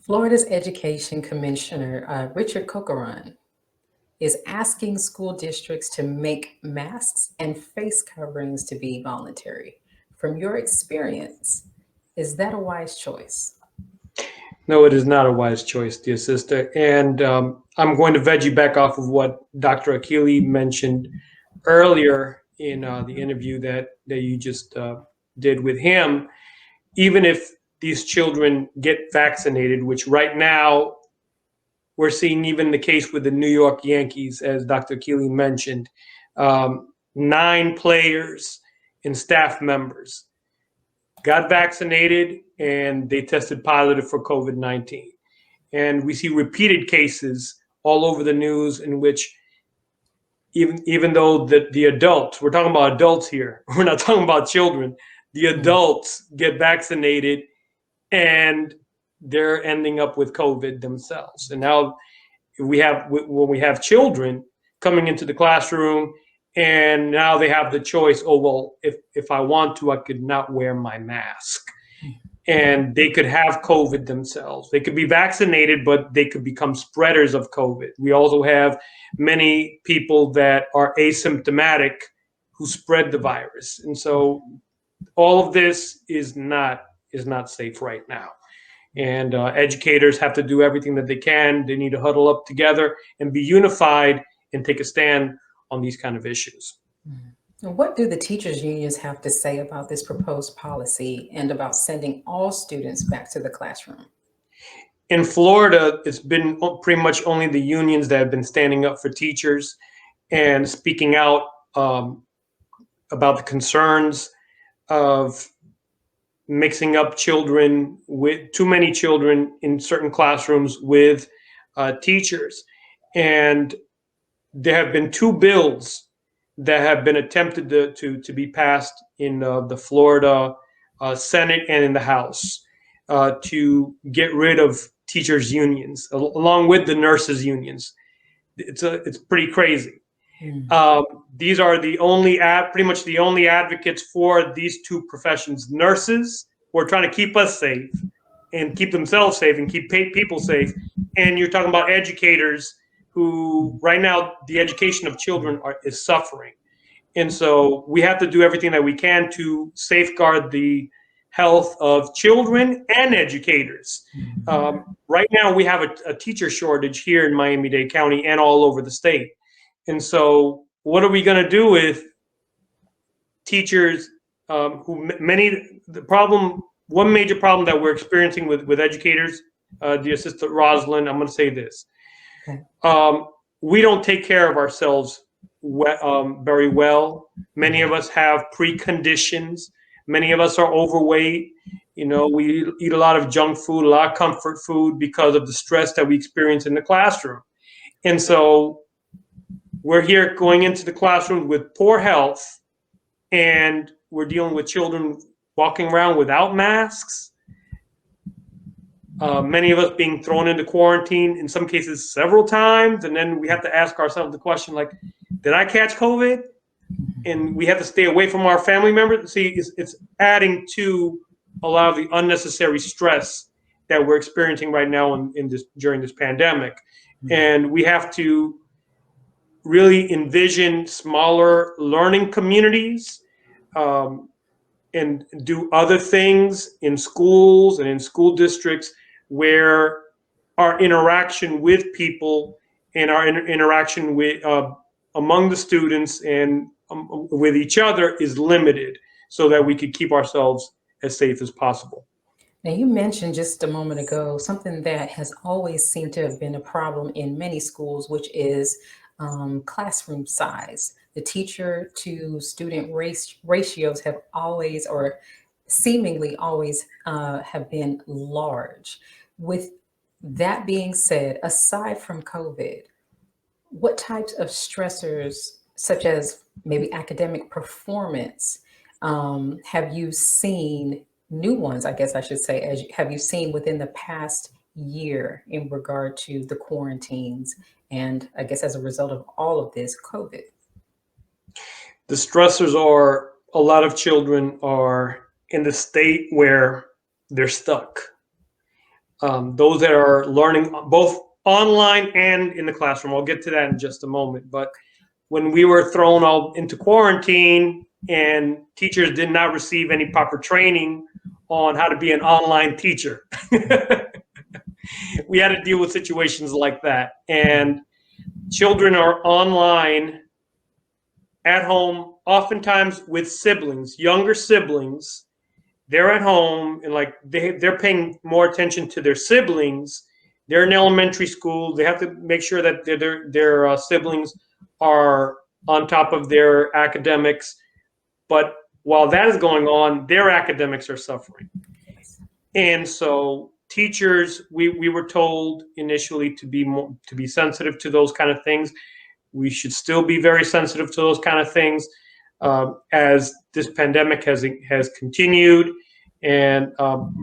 Florida's Education Commissioner, Richard Cocaron, is asking school districts to make masks and face coverings to be voluntary. From your experience, is that a wise choice? No, it is not a wise choice, dear sister. And I'm going to veggie back off of what Dr. Akili mentioned earlier in the interview that you just did with him. Even if these children get vaccinated, which right now we're seeing even the case with the New York Yankees, as Dr. Keeley mentioned, 9 players and staff members got vaccinated and they tested positive for COVID-19. And we see repeated cases all over the news in which even though the adults, we're talking about adults here, we're not talking about children, the adults get vaccinated and they're ending up with COVID themselves. And now when we have children coming into the classroom and now they have the choice, oh, well, if I want to, I could not wear my mask. And they could have COVID themselves. They could be vaccinated, but they could become spreaders of COVID. We also have many people that are asymptomatic who spread the virus. And so all of this is not safe right now. And educators have to do everything that they can. They need to huddle up together and be unified and take a stand on these kind of issues. What do the teachers' unions have to say about this proposed policy and about sending all students back to the classroom? In Florida, it's been pretty much only the unions that have been standing up for teachers and speaking out about the concerns of mixing up children, with too many children in certain classrooms with teachers. And there have been 2 bills that have been attempted to be passed in the Florida Senate and in the House to get rid of teachers' unions, along with the nurses' unions. It's pretty crazy. These are pretty much the only advocates for these 2 professions. Nurses who are trying to keep us safe and keep themselves safe and keep people safe. And you're talking about educators who right now the education of children is suffering. And so we have to do everything that we can to safeguard the health of children and educators. Right now we have a teacher shortage here in Miami-Dade County and all over the state. And so what are we going to do with teachers one major problem that we're experiencing with educators, the assistant Rosalind, I'm going to say this. Okay. We don't take care of ourselves very well. Many of us have preconditions. Many of us are overweight. We eat a lot of junk food, a lot of comfort food because of the stress that we experience in the classroom. And so we're here going into the classroom with poor health, and we're dealing with children walking around without masks. Many of us being thrown into quarantine, in some cases several times, and then we have to ask ourselves the question, like, did I catch COVID? And we have to stay away from our family members. See, it's adding to a lot of the unnecessary stress that we're experiencing right now during this pandemic. And we have to really envision smaller learning communities and do other things in schools and in school districts where our interaction with people and our interaction with among the students and with each other is limited, so that we could keep ourselves as safe as possible. Now, you mentioned just a moment ago something that has always seemed to have been a problem in many schools, which is classroom size. The teacher to student ratios have always, or seemingly always, have been large. With that being said, aside from COVID, what types of stressors, such as maybe academic performance, have you seen, new ones, I guess I should say, have you seen within the past year in regard to the quarantines and, I guess, as a result of all of this, COVID? The stressors are, a lot of children are in the state where they're stuck. those that are learning both online and in the classroom. I'll get to that in just a moment. But when we were thrown all into quarantine and teachers did not receive any proper training on how to be an online teacher, we had to deal with situations like that. And children are online at home, oftentimes with siblings, younger siblings. They're at home and like they're paying more attention to their siblings. They're in elementary school. They have to make sure that their siblings are on top of their academics. But while that is going on, their academics are suffering. And so teachers, we were told initially to be sensitive to those kind of things. We should still be very sensitive to those kind of things as this pandemic has continued. And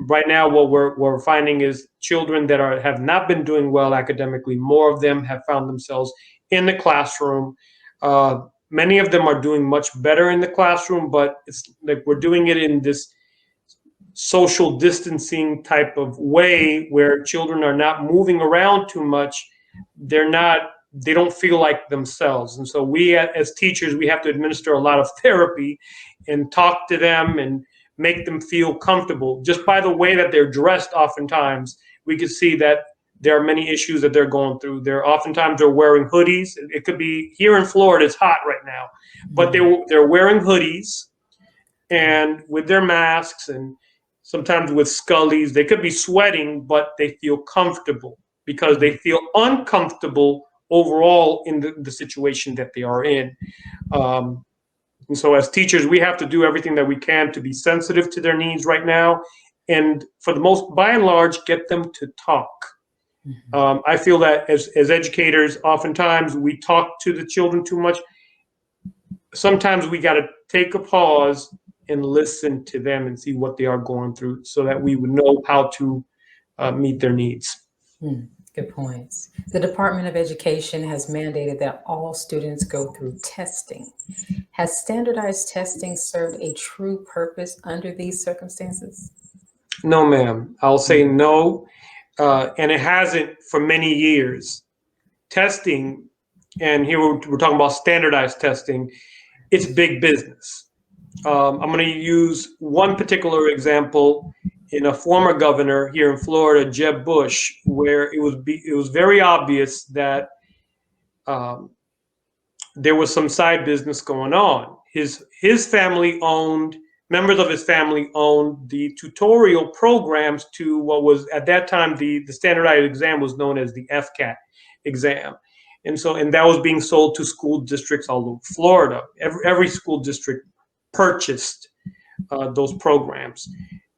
right now, what we're finding is children that have not been doing well academically, more of them have found themselves in the classroom. Many of them are doing much better in the classroom, but it's like we're doing it in this social distancing type of way where children are not moving around too much. They don't feel like themselves. And so we as teachers, we have to administer a lot of therapy and talk to them and make them feel comfortable. Just by the way that they're dressed, oftentimes we can see that there are many issues that they're going through. Oftentimes they're wearing hoodies. It could be here in Florida, it's hot right now, but they're wearing hoodies and with their masks and sometimes with scullies. They could be sweating, but they feel comfortable because they feel uncomfortable overall in the situation that they are in. And so as teachers, we have to do everything that we can to be sensitive to their needs right now. And by and large, get them to talk. I feel that as educators, oftentimes we talk to the children too much. Sometimes we got to take a pause and listen to them and see what they are going through so that we would know how to meet their needs. Good points. The Department of Education has mandated that all students go through testing. Has standardized testing served a true purpose under these circumstances? No, ma'am. I'll say no. And it hasn't for many years. Testing, and here we're talking about standardized testing, it's big business. I'm going to use one particular example in a former governor here in Florida, Jeb Bush, where it was very obvious that there was some side business going on. His family owned, members of his family owned the tutorial programs to what was at that time the standardized exam was known as the FCAT exam. And that was being sold to school districts all over Florida. Every school district purchased those programs.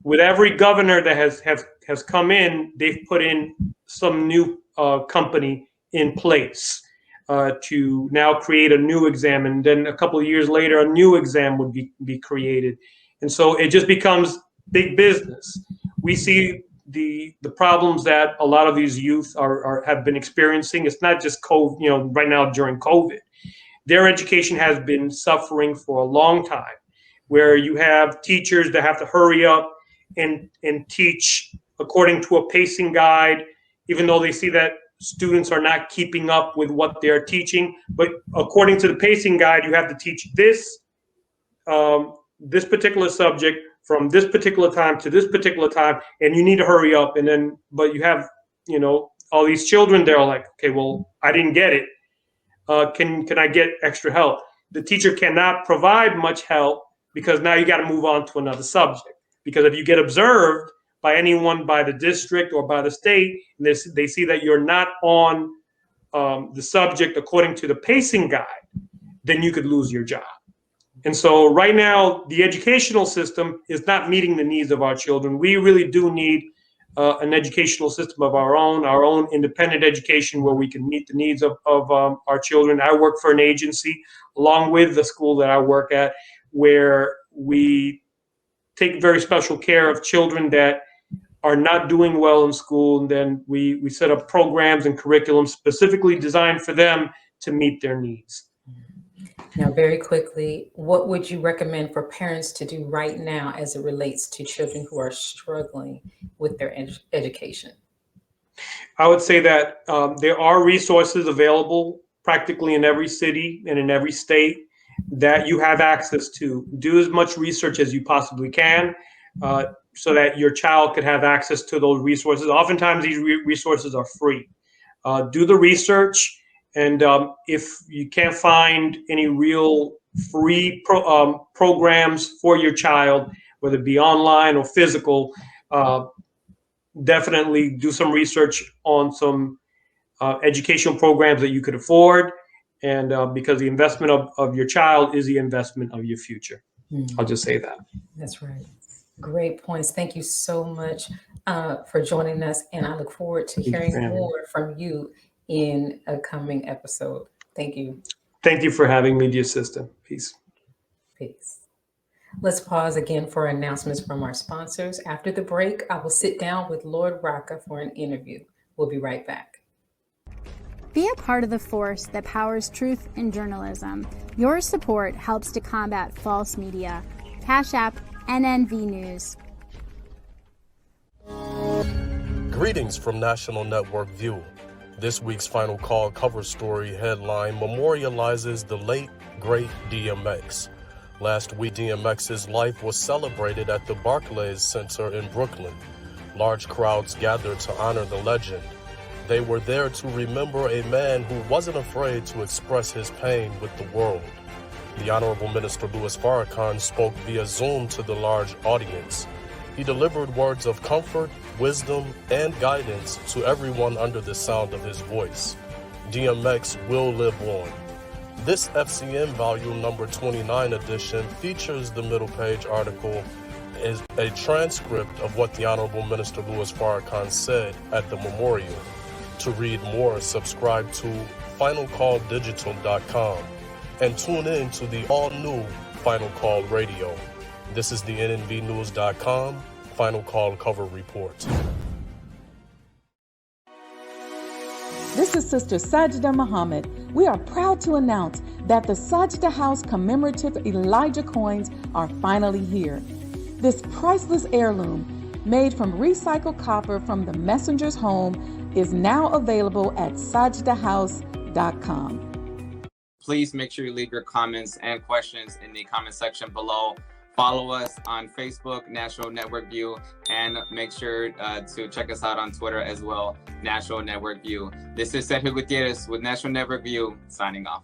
With every governor that has come in, they've put in some new company in place to now create a new exam, and then a couple of years later, a new exam would be created, and so it just becomes big business. We see the problems that a lot of these youth have been experiencing. It's not just COVID, right now during COVID, their education has been suffering for a long time, where you have teachers that have to hurry up and teach according to a pacing guide, even though they see that students are not keeping up with what they're teaching. But according to the pacing guide, you have to teach this particular subject from this particular time to this particular time, and you need to hurry up. But you have, all these children, they're like, okay, well, I didn't get it. Can I get extra help? The teacher cannot provide much help because now you got to move on to another subject. Because if you get observed by anyone, by the district or by the state, and they see that you're not on the subject according to the pacing guide, then you could lose your job. And so right now, the educational system is not meeting the needs of our children. We really do need an educational system of our own independent education where we can meet the needs of our children. I work for an agency along with the school that I work at, where we take very special care of children that are not doing well in school, and then we set up programs and curriculums specifically designed for them to meet their needs. Now, very quickly, what would you recommend for parents to do right now as it relates to children who are struggling with their education? I would say that there are resources available practically in every city and in every state that you have access to. Do as much research as you possibly can so that your child could have access to those resources. Oftentimes, these resources are free. Do the research, and if you can't find any real free programs for your child, whether it be online or physical, definitely do some research on some educational programs that you could afford, and because the investment of your child is the investment of your future. I'll just say that. That's right. Great points. Thank you so much for joining us, and I look forward to Thank you for hearing having me. more from you in a coming episode. Thank you. Thank you for having me, dear sister. Peace. Peace. Let's pause again for announcements from our sponsors. After the break, I will sit down with Lord Rocca for an interview. We'll be right back. Be a part of the force that powers truth in journalism. Your support helps to combat false media. Cash App NNV News. Greetings from National Network View. This week's Final Call cover story headline memorializes the late, great DMX. Last week, DMX's life was celebrated at the Barclays Center in Brooklyn. Large crowds gathered to honor the legend. They were there to remember a man who wasn't afraid to express his pain with the world. The Honorable Minister Louis Farrakhan spoke via Zoom to the large audience. He delivered words of comfort, wisdom, and guidance to everyone under the sound of his voice. DMX will live on. This FCN volume number 29 edition features the middle page article is a transcript of what the Honorable Minister Louis Farrakhan said at the memorial. To read more, subscribe to finalcalldigital.com and tune in to the all-new Final Call Radio. This is the NNVnews.com Final Call cover report. This is Sister Sajda Muhammad. We are proud to announce that the Sajda House commemorative Elijah coins are finally here. This priceless heirloom, made from recycled copper from the messenger's home, is now available at sajdahouse.com. Please make sure you leave your comments and questions in the comment section below. Follow us on Facebook, National Network View, and make sure to check us out on Twitter as well, National Network View. This is Sergio Gutierrez with National Network View, signing off.